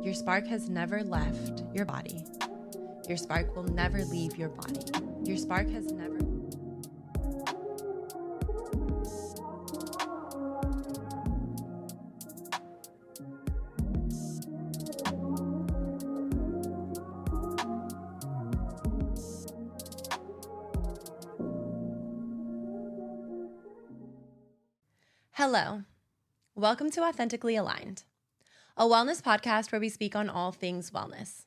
Your spark has never left your body. Your spark will never leave your body. Your spark has never... Hello. Welcome to Authentically Aligned, a wellness podcast where we speak on all things wellness,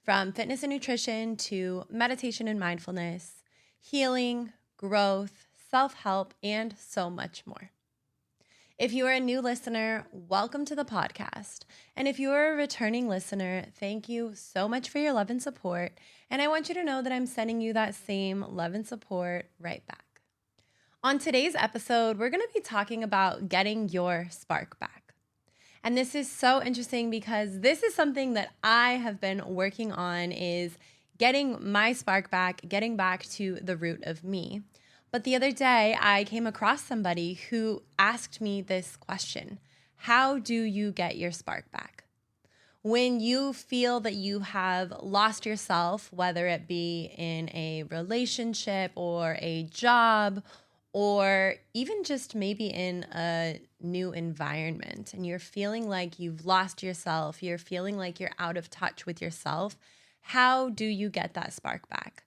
from fitness and nutrition to meditation and mindfulness, healing, growth, self-help, and so much more. If you are a new listener, welcome to the podcast. And if you are a returning listener, thank you so much for your love and support. And I want you to know that I'm sending you that same love and support right back. On today's episode, we're going to be talking about getting your spark back. And this is so interesting because this is something that I have been working on, is getting my spark back, getting back to the root of me. But the other day, I came across somebody who asked me this question: how do you get your spark back? When you feel that you have lost yourself, whether it be in a relationship or a job, or even just maybe in a new environment, and you're feeling like you've lost yourself, you're feeling like you're out of touch with yourself, how do you get that spark back?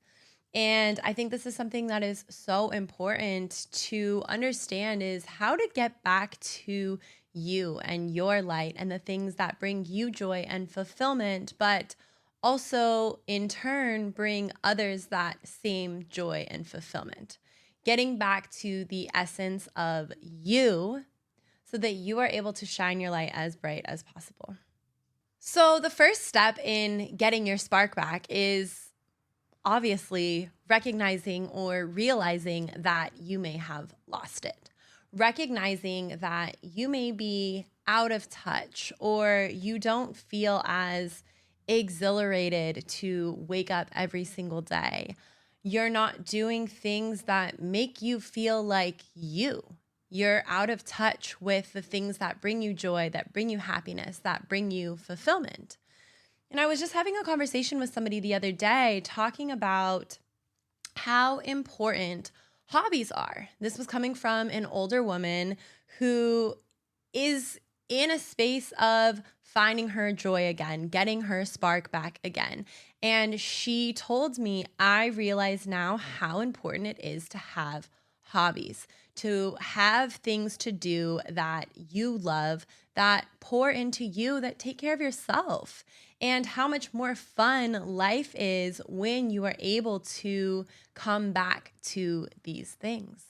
And I think this is something that is so important to understand, is how to get back to you and your light and the things that bring you joy and fulfillment, but also in turn bring others that same joy and fulfillment. Getting back to the essence of you so that you are able to shine your light as bright as possible. So the first step in getting your spark back is obviously recognizing or realizing that you may have lost it. Recognizing that you may be out of touch, or you don't feel as exhilarated to wake up every single day. You're not doing things that make you feel like you. You're out of touch with the things that bring you joy, that bring you happiness, that bring you fulfillment. And I was just having a conversation with somebody the other day talking about how important hobbies are. This was coming from an older woman who is in a space of finding her joy again, getting her spark back again. And she told me, I realize now how important it is to have hobbies, to have things to do that you love, that pour into you, that take care of yourself, and how much more fun life is when you are able to come back to these things.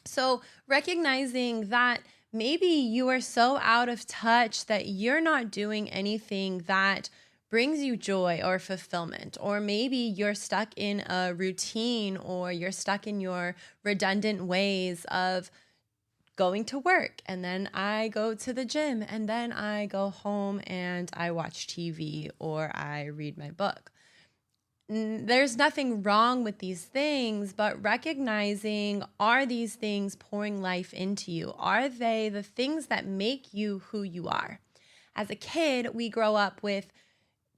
So recognizing that maybe you are so out of touch that you're not doing anything that brings you joy or fulfillment, or maybe you're stuck in a routine, or you're stuck in your redundant ways of going to work, and then I go to the gym, and then I go home and I watch TV or I read my book. There's nothing wrong with these things, but recognizing, are these things pouring life into you? Are they the things that make you who you are? As a kid, we grow up with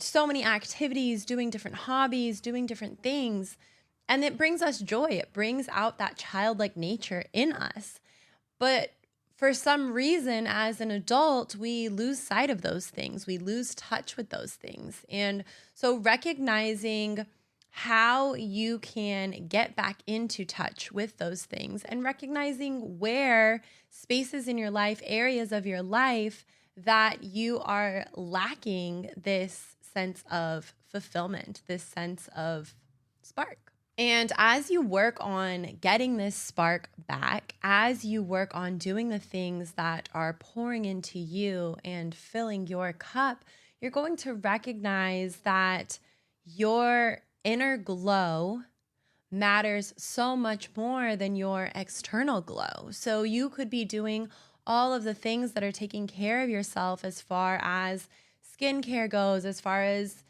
so many activities, doing different hobbies, doing different things, and it brings us joy. It brings out that childlike nature in us. But for some reason, as an adult, we lose sight of those things. We lose touch with those things. And so recognizing how you can get back into touch with those things, and recognizing where spaces in your life, areas of your life that you are lacking this sense of fulfillment, this sense of spark. And as you work on getting this spark back, as you work on doing the things that are pouring into you and filling your cup, you're going to recognize that your inner glow matters so much more than your external glow. So you could be doing all of the things that are taking care of yourself as far as skincare goes, as far as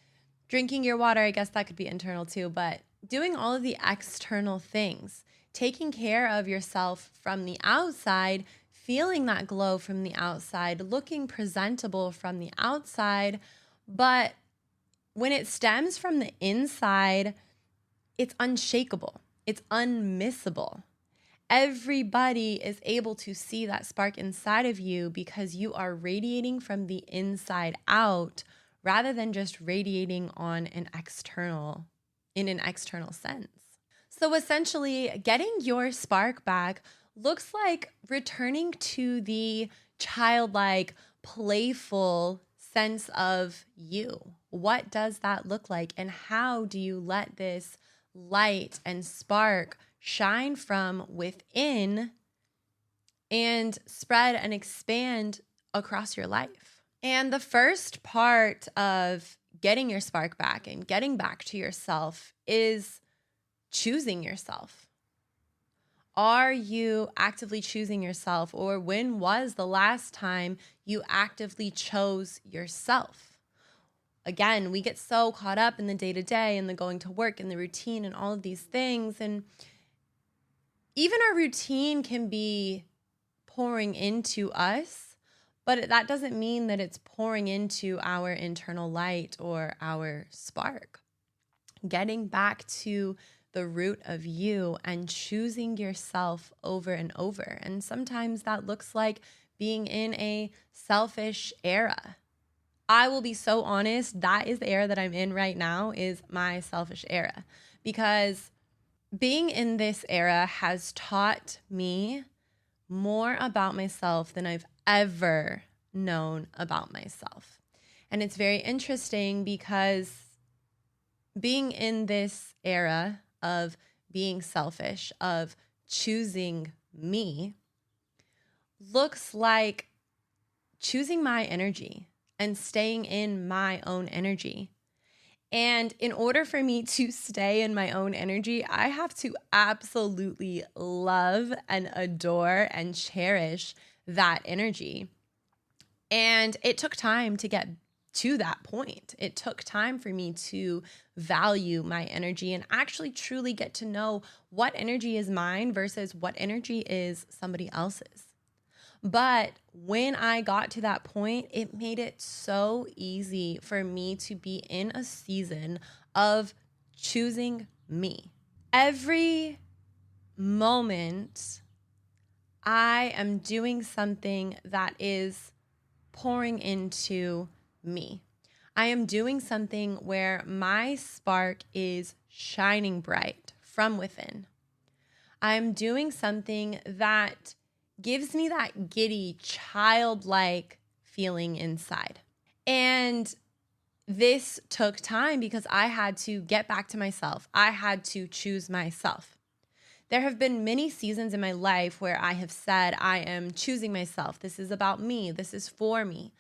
drinking your water. I guess that could be internal too, but doing all of the external things, taking care of yourself from the outside, feeling that glow from the outside, looking presentable from the outside, But when it stems from the inside, it's unshakable. It's unmissable. Everybody is able to see that spark inside of you because you are radiating from the inside out rather than just radiating in an external sense. So essentially, getting your spark back looks like returning to the childlike, playful sense of you. What does that look like? And how do you let this light and spark shine from within and spread and expand across your life? And the first part of getting your spark back and getting back to yourself is choosing yourself. Are you actively choosing yourself? Or when was the last time you actively chose yourself? Again, we get so caught up in the day-to-day and the going to work and the routine and all of these things. And even our routine can be pouring into us, but that doesn't mean that it's pouring into our internal light or our spark. Getting back to the root of you and choosing yourself over and over. And sometimes that looks like being in a selfish era. I will be so honest, that is the era that I'm in right now, is my selfish era. Because being in this era has taught me more about myself than I've ever known about myself. And it's very interesting because being in this era of being selfish, of choosing me, looks like choosing my energy and staying in my own energy. And in order for me to stay in my own energy, I have to absolutely love and adore and cherish that energy. And it took time to get to that point. It took time for me to value my energy and actually truly get to know what energy is mine versus what energy is somebody else's. But when I got to that point, it made it so easy for me to be in a season of choosing me. Every moment, I am doing something that is pouring into me. I am doing something where my spark is shining bright from within. I'm doing something that gives me that giddy, childlike feeling inside. And this took time because I had to get back to myself. I had to choose myself. There have been many seasons in my life where I have said, I am choosing myself. This is about me. This is for me.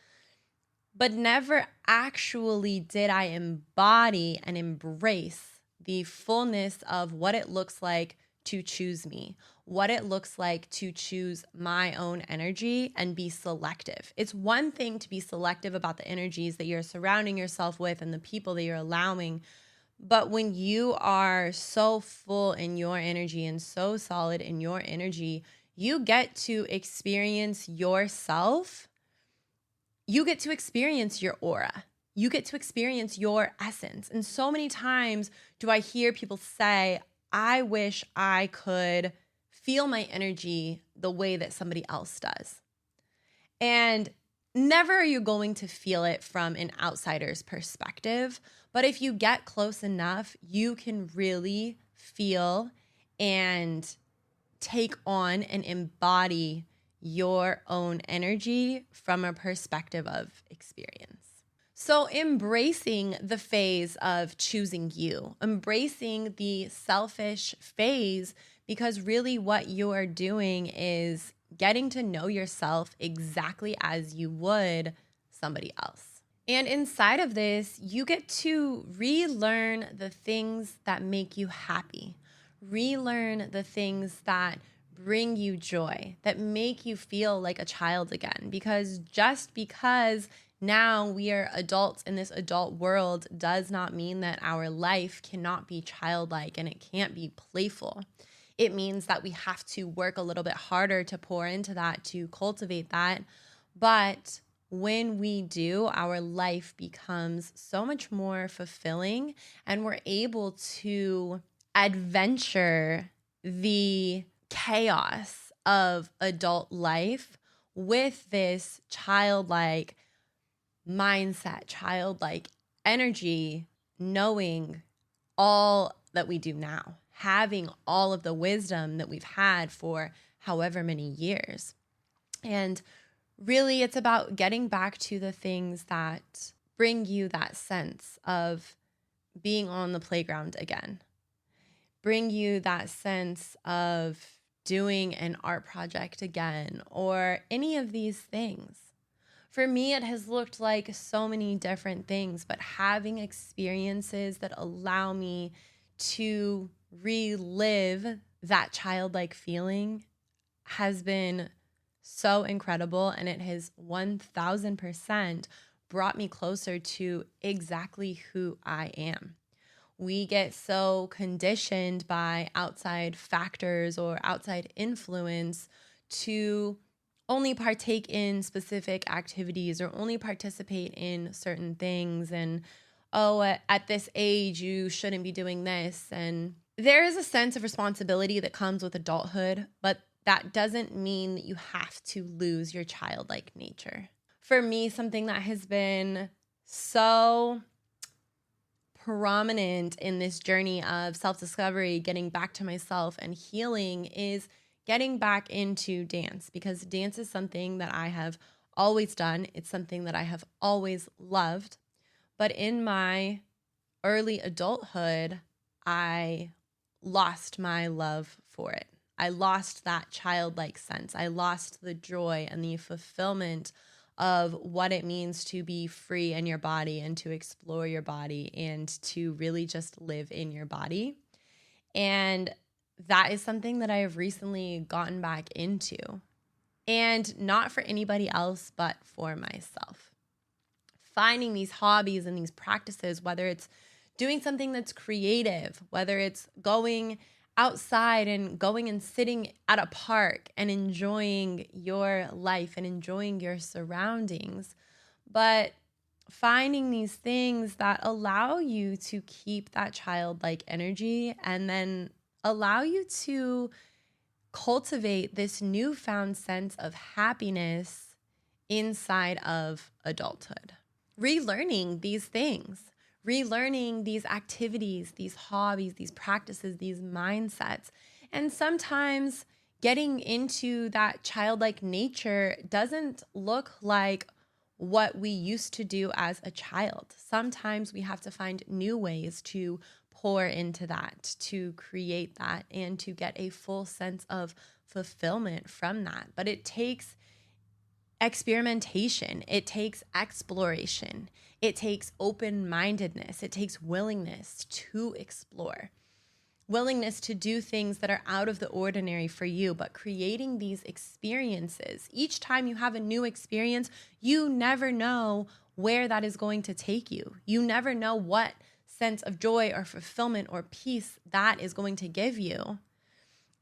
But never actually did I embody and embrace the fullness of what it looks like to choose me, what it looks like to choose my own energy and be selective. It's one thing to be selective about the energies that you're surrounding yourself with and the people that you're allowing. But when you are so full in your energy and so solid in your energy, you get to experience yourself. You get to experience your aura. You get to experience your essence. And so many times do I hear people say, I wish I could feel my energy the way that somebody else does. And never are you going to feel it from an outsider's perspective. But if you get close enough, you can really feel and take on and embody your own energy from a perspective of experience. So embracing the phase of choosing you, embracing the selfish phase, because really what you are doing is getting to know yourself exactly as you would somebody else. And inside of this, you get to relearn the things that make you happy, relearn the things that bring you joy, that make you feel like a child again. Because just because now we are adults in this adult world does not mean that our life cannot be childlike and it can't be playful. It means that we have to work a little bit harder to pour into that, to cultivate that. But when we do, our life becomes so much more fulfilling, and we're able to adventure the chaos of adult life with this childlike mindset, childlike energy, knowing all that we do now, having all of the wisdom that we've had for however many years. And really, it's about getting back to the things that bring you that sense of being on the playground again, bring you that sense of doing an art project again, or any of these things. For me, it has looked like so many different things, but having experiences that allow me to relive that childlike feeling has been so incredible, and it has 1000% brought me closer to exactly who I am. We get so conditioned by outside factors or outside influence to only partake in specific activities or only participate in certain things. And, oh, at this age, you shouldn't be doing this. And there is a sense of responsibility that comes with adulthood, but that doesn't mean that you have to lose your childlike nature. For me, something that has been so prominent in this journey of self-discovery, getting back to myself and healing, is getting back into dance, because dance is something that I have always done. It's something that I have always loved. But in my early adulthood, I lost my love for it. I lost that childlike sense. I lost the joy and the fulfillment of what it means to be free in your body and to explore your body and to really just live in your body. And that is something that I have recently gotten back into, and not for anybody else, but for myself. Finding these hobbies and these practices, whether it's doing something that's creative, whether it's going outside and going and sitting at a park and enjoying your life and enjoying your surroundings, but finding these things that allow you to keep that childlike energy and then allow you to cultivate this newfound sense of happiness inside of adulthood. Relearning these things, relearning these activities, these hobbies, these practices, these mindsets. And sometimes getting into that childlike nature doesn't look like what we used to do as a child. Sometimes we have to find new ways to pour into that, to create that, and to get a full sense of fulfillment from that. But it takes experimentation, it takes exploration, it takes open-mindedness, it takes willingness to explore, willingness to do things that are out of the ordinary for you, but creating these experiences. Each time you have a new experience, you never know where that is going to take you. You never know what sense of joy or fulfillment or peace that is going to give you.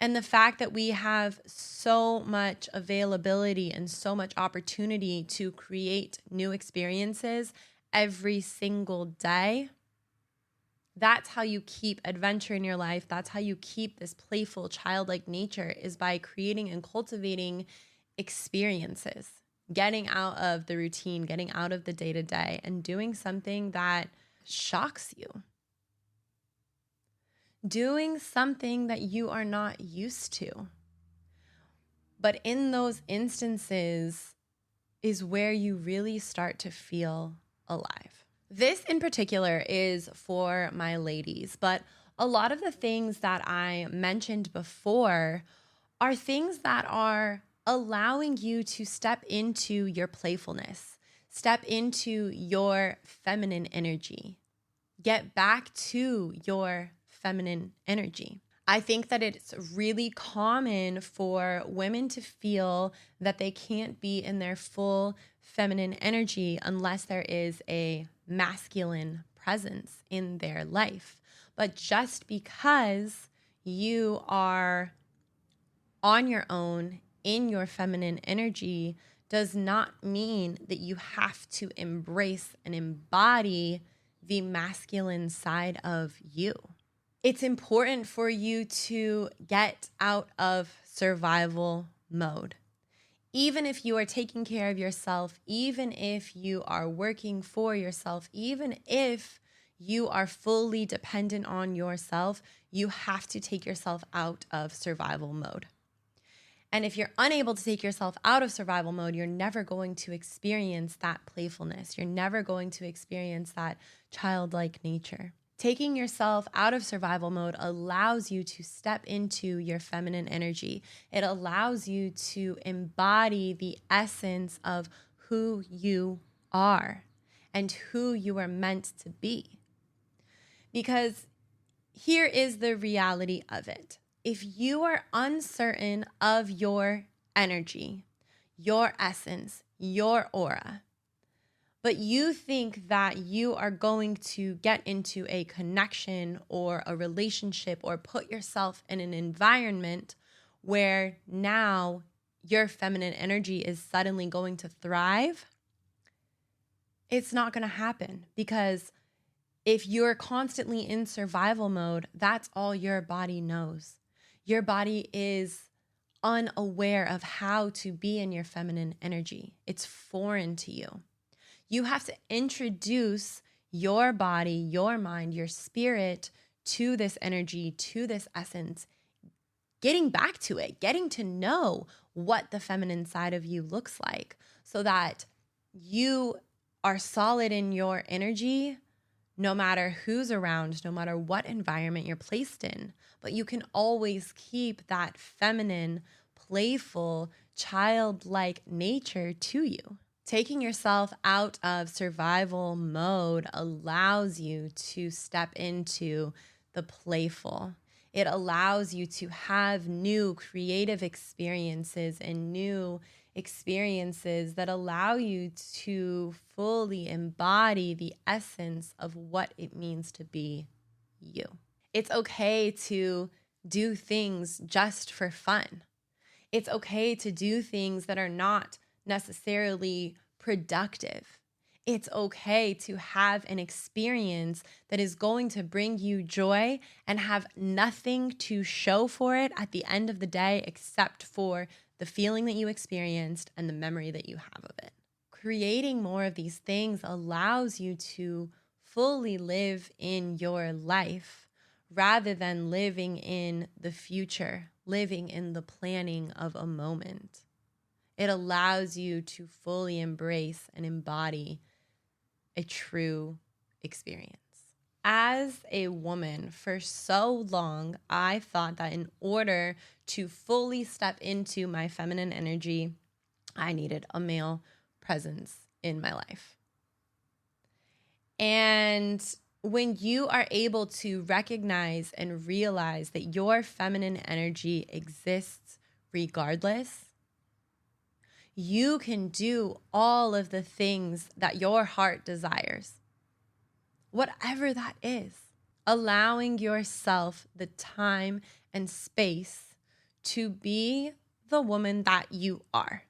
And the fact that we have so much availability and so much opportunity to create new experiences every single day, that's how you keep adventure in your life. That's how you keep this playful, childlike nature, is by creating and cultivating experiences, getting out of the routine, getting out of the day-to-day, and doing something that shocks you. Doing something that you are not used to. But in those instances is where you really start to feel alive. This in particular is for my ladies, but a lot of the things that I mentioned before are things that are allowing you to step into your playfulness, step into your feminine energy, get back to your feminine energy. I think that it's really common for women to feel that they can't be in their full feminine energy unless there is a masculine presence in their life. But just because you are on your own in your feminine energy does not mean that you have to embrace and embody the masculine side of you. It's important for you to get out of survival mode. Even if you are taking care of yourself, even if you are working for yourself, even if you are fully dependent on yourself, you have to take yourself out of survival mode. And if you're unable to take yourself out of survival mode, you're never going to experience that playfulness. You're never going to experience that childlike nature. Taking yourself out of survival mode allows you to step into your feminine energy. It allows you to embody the essence of who you are and who you are meant to be. Because here is the reality of it. If you are uncertain of your energy, your essence, your aura, but you think that you are going to get into a connection or a relationship or put yourself in an environment where now your feminine energy is suddenly going to thrive, it's not going to happen, because if you're constantly in survival mode, that's all your body knows. Your body is unaware of how to be in your feminine energy. It's foreign to you. You have to introduce your body, your mind, your spirit to this energy, to this essence, getting back to it, getting to know what the feminine side of you looks like, so that you are solid in your energy no matter who's around, no matter what environment you're placed in. But you can always keep that feminine, playful, childlike nature to you. Taking yourself out of survival mode allows you to step into the playful. It allows you to have new creative experiences and new experiences that allow you to fully embody the essence of what it means to be you. It's okay to do things just for fun. It's okay to do things that are not necessarily productive. It's okay to have an experience that is going to bring you joy and have nothing to show for it at the end of the day except for the feeling that you experienced and the memory that you have of it. Creating more of these things allows you to fully live in your life rather than living in the future, living in the planning of a moment. It allows you to fully embrace and embody a true experience. As a woman, for so long, I thought that in order to fully step into my feminine energy, I needed a male presence in my life. And when you are able to recognize and realize that your feminine energy exists regardless, you can do all of the things that your heart desires, whatever that is. Allowing yourself the time and space to be the woman that you are.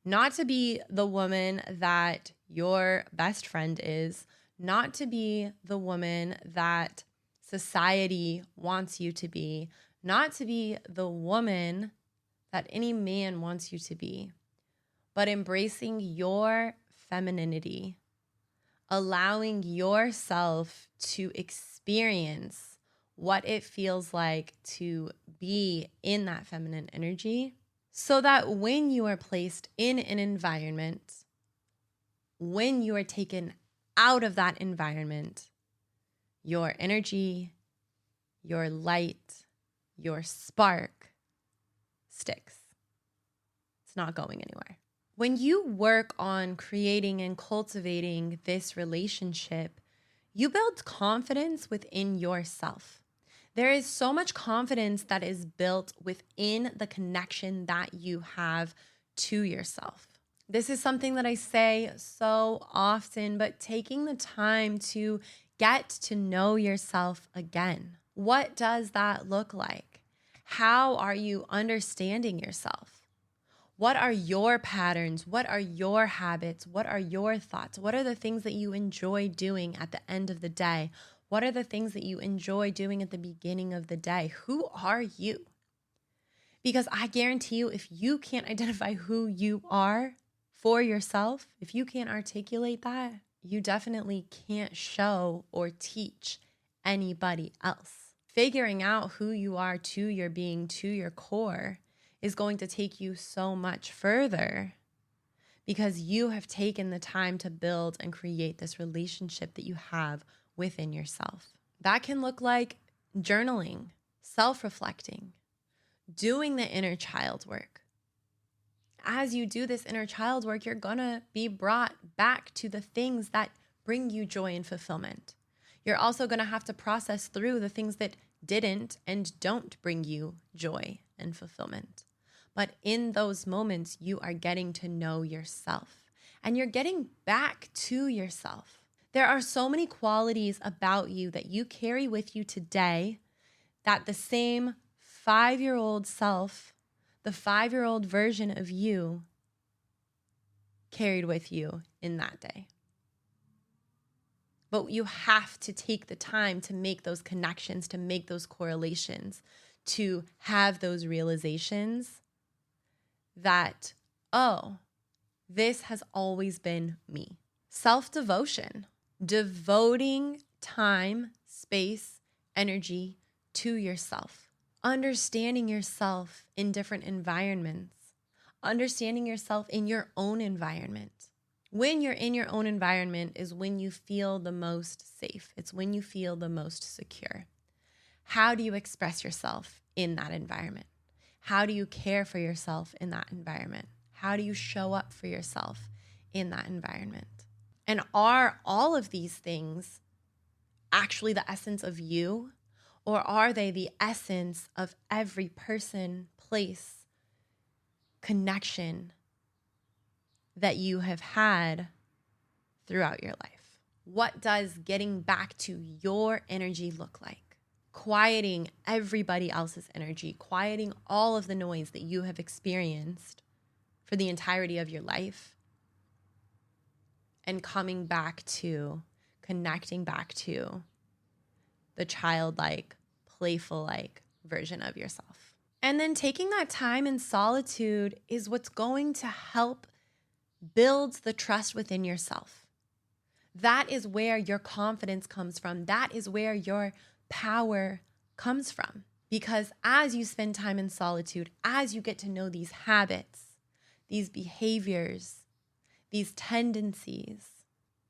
Not to be the woman that your best friend is, not to be the woman that society wants you to be, not to be the woman that any man wants you to be, but embracing your femininity, allowing yourself to experience what it feels like to be in that feminine energy, so that when you are placed in an environment, when you are taken out of that environment, your energy, your light, your spark sticks. It's not going anywhere. When you work on creating and cultivating this relationship, you build confidence within yourself. There is so much confidence that is built within the connection that you have to yourself. This is something that I say so often, but taking the time to get to know yourself again. What does that look like? How are you understanding yourself? What are your patterns? What are your habits? What are your thoughts? What are the things that you enjoy doing at the end of the day? What are the things that you enjoy doing at the beginning of the day? Who are you? Because I guarantee you, if you can't identify who you are for yourself, if you can't articulate that, you definitely can't show or teach anybody else. Figuring out who you are to your being, to your core, is going to take you so much further because you have taken the time to build and create this relationship that you have within yourself. That can look like journaling, self-reflecting, doing the inner child work. As you do this inner child work, you're gonna be brought back to the things that bring you joy and fulfillment. You're also gonna have to process through the things that didn't and don't bring you joy and fulfillment. But in those moments, you are getting to know yourself and you're getting back to yourself. There are so many qualities about you that you carry with you today that the same 5-year-old self, the 5-year-old version of you, carried with you in that day. But you have to take the time to make those connections, to make those correlations, to have those realizations that, oh, this has always been me. Self-devotion, devoting time, space, energy to yourself, understanding yourself in different environments, understanding yourself in your own environment. When you're in your own environment is when you feel the most safe. It's when you feel the most secure. How do you express yourself in that environment? How do you care for yourself in that environment? How do you show up for yourself in that environment? And are all of these things actually the essence of you? Or are they the essence of every person, place, connection that you have had throughout your life? What does getting back to your energy look like? Quieting everybody else's energy, quieting all of the noise that you have experienced for the entirety of your life, and coming back to, connecting back to the childlike, playful-like version of yourself. And then taking that time in solitude is what's going to help build the trust within yourself. That is where your confidence comes from. That is where your power comes from. Because as you spend time in solitude, as you get to know these habits, these behaviors, these tendencies,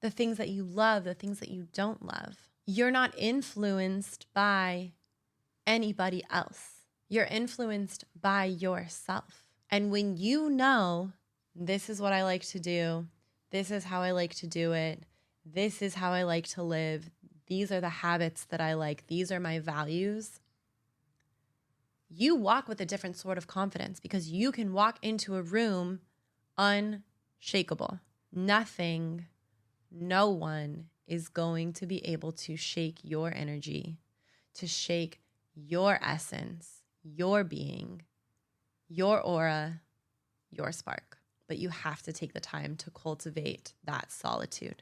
the things that you love, the things that you don't love, you're not influenced by anybody else. You're influenced by yourself. And when you know, this is what I like to do, this is how I like to do it, this is how I like to live, these are the habits that I like, these are my values, you walk with a different sort of confidence because you can walk into a room unshakable. Nothing, no one is going to be able to shake your energy, to shake your essence, your being, your aura, your spark. But you have to take the time to cultivate that solitude.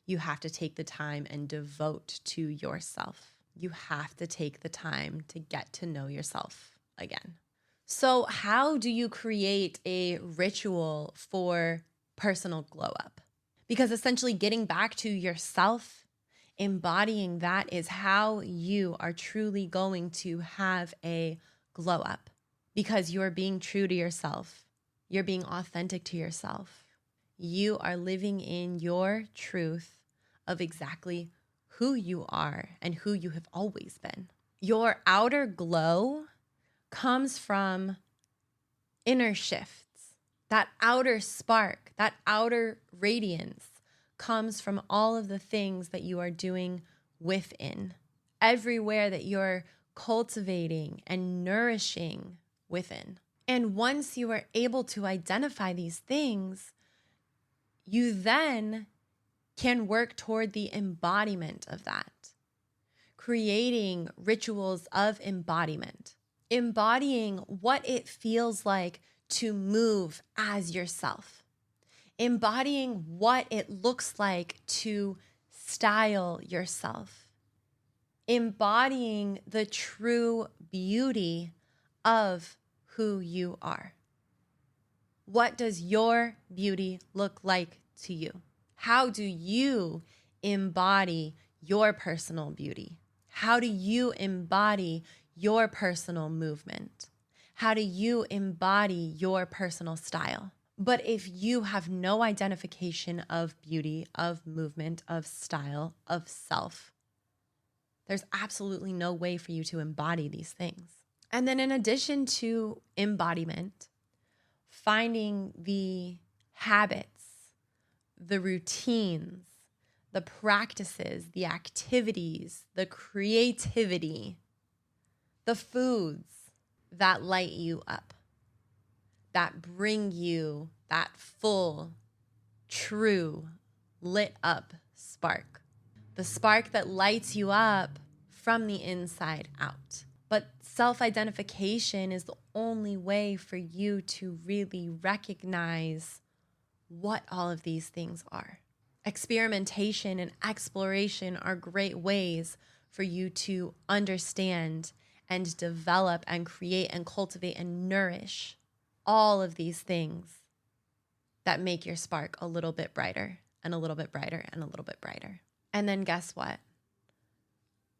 You have to take the time and devote to yourself. You have to take the time to get to know yourself again. So how do you create a ritual for personal glow up? Because essentially getting back to yourself, embodying that is how you are truly going to have a glow up. Because you're being true to yourself. You're being authentic to yourself. You are living in your truth of exactly who you are and who you have always been. Your outer glow comes from inner shifts. That outer spark, that outer radiance comes from all of the things that you are doing within. Everywhere that you're cultivating and nourishing within. And once you are able to identify these things, you then can work toward the embodiment of that, creating rituals of embodiment, embodying what it feels like to move as yourself, embodying what it looks like to style yourself, embodying the true beauty of who you are. What does your beauty look like to you? How do you embody your personal beauty? How do you embody your personal movement? How do you embody your personal style? But if you have no identification of beauty, of movement, of style, of self, there's absolutely no way for you to embody these things. And then in addition to embodiment, finding the habits, the routines, the practices, the activities, the creativity, the foods that light you up, that bring you that full, true, lit up spark. The spark that lights you up from the inside out. But self-identification is the only way for you to really recognize what all of these things are. Experimentation and exploration are great ways for you to understand and develop and create and cultivate and nourish all of these things that make your spark a little bit brighter and a little bit brighter and a little bit brighter. And then guess what?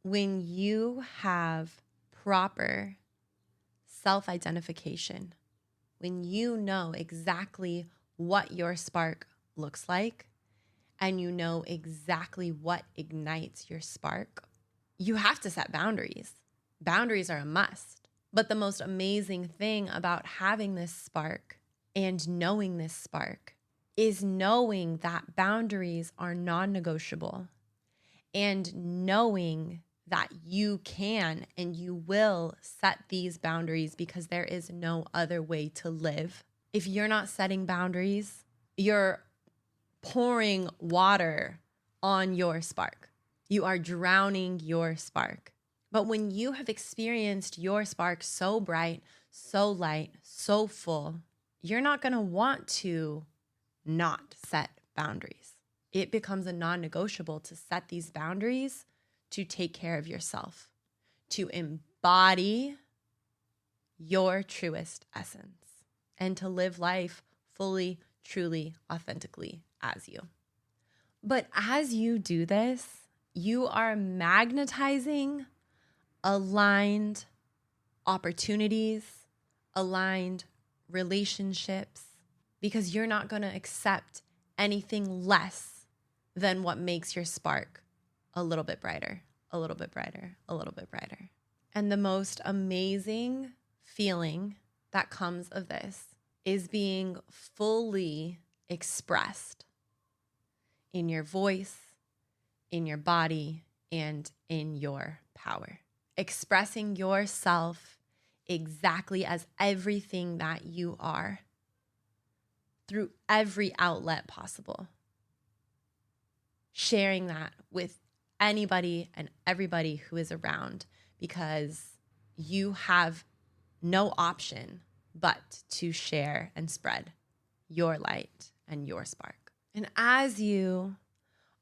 When you have proper self-identification, when you know exactly what your spark looks like, and you know exactly what ignites your spark, you have to set boundaries. Boundaries are a must. But the most amazing thing about having this spark and knowing this spark is knowing that boundaries are non-negotiable and knowing that you can and you will set these boundaries because there is no other way to live. If you're not setting boundaries, you're pouring water on your spark. You are drowning your spark. But when you have experienced your spark so bright, so light, so full, you're not going to want to not set boundaries. It becomes a non-negotiable to set these boundaries, to take care of yourself, to embody your truest essence, and to live life fully, truly, authentically as you. But as you do this, you are magnetizing aligned opportunities, aligned relationships, because you're not going to accept anything less than what makes your spark a little bit brighter, a little bit brighter, a little bit brighter. And the most amazing feeling that comes of this is being fully expressed in your voice, in your body, and in your power. Expressing yourself exactly as everything that you are through every outlet possible. Sharing that with anybody and everybody who is around, because you have no option but to share and spread your light and your spark. And as you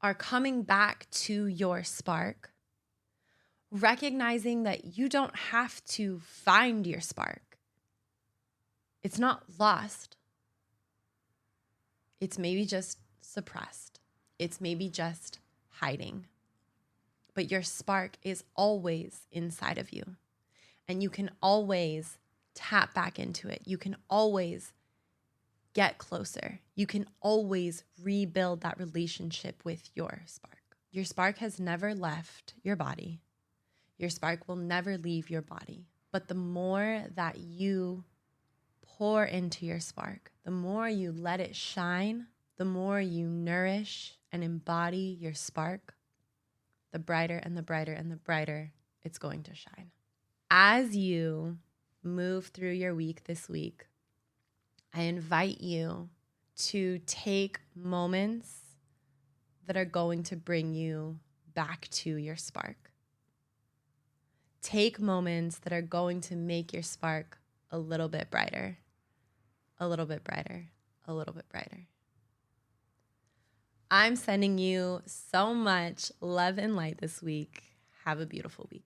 are coming back to your spark, recognizing that you don't have to find your spark. It's not lost. It's maybe just suppressed. It's maybe just hiding. But your spark is always inside of you. And you can always tap back into it. You can always get closer. You can always rebuild that relationship with your spark. Your spark has never left your body. Your spark will never leave your body. But the more that you pour into your spark, the more you let it shine, the more you nourish and embody your spark, the brighter and the brighter and the brighter it's going to shine. As you move through your week this week, I invite you to take moments that are going to bring you back to your spark. Take moments that are going to make your spark a little bit brighter. a little bit brighter, a little bit brighter. I'm sending you so much love and light this week. Have a beautiful week.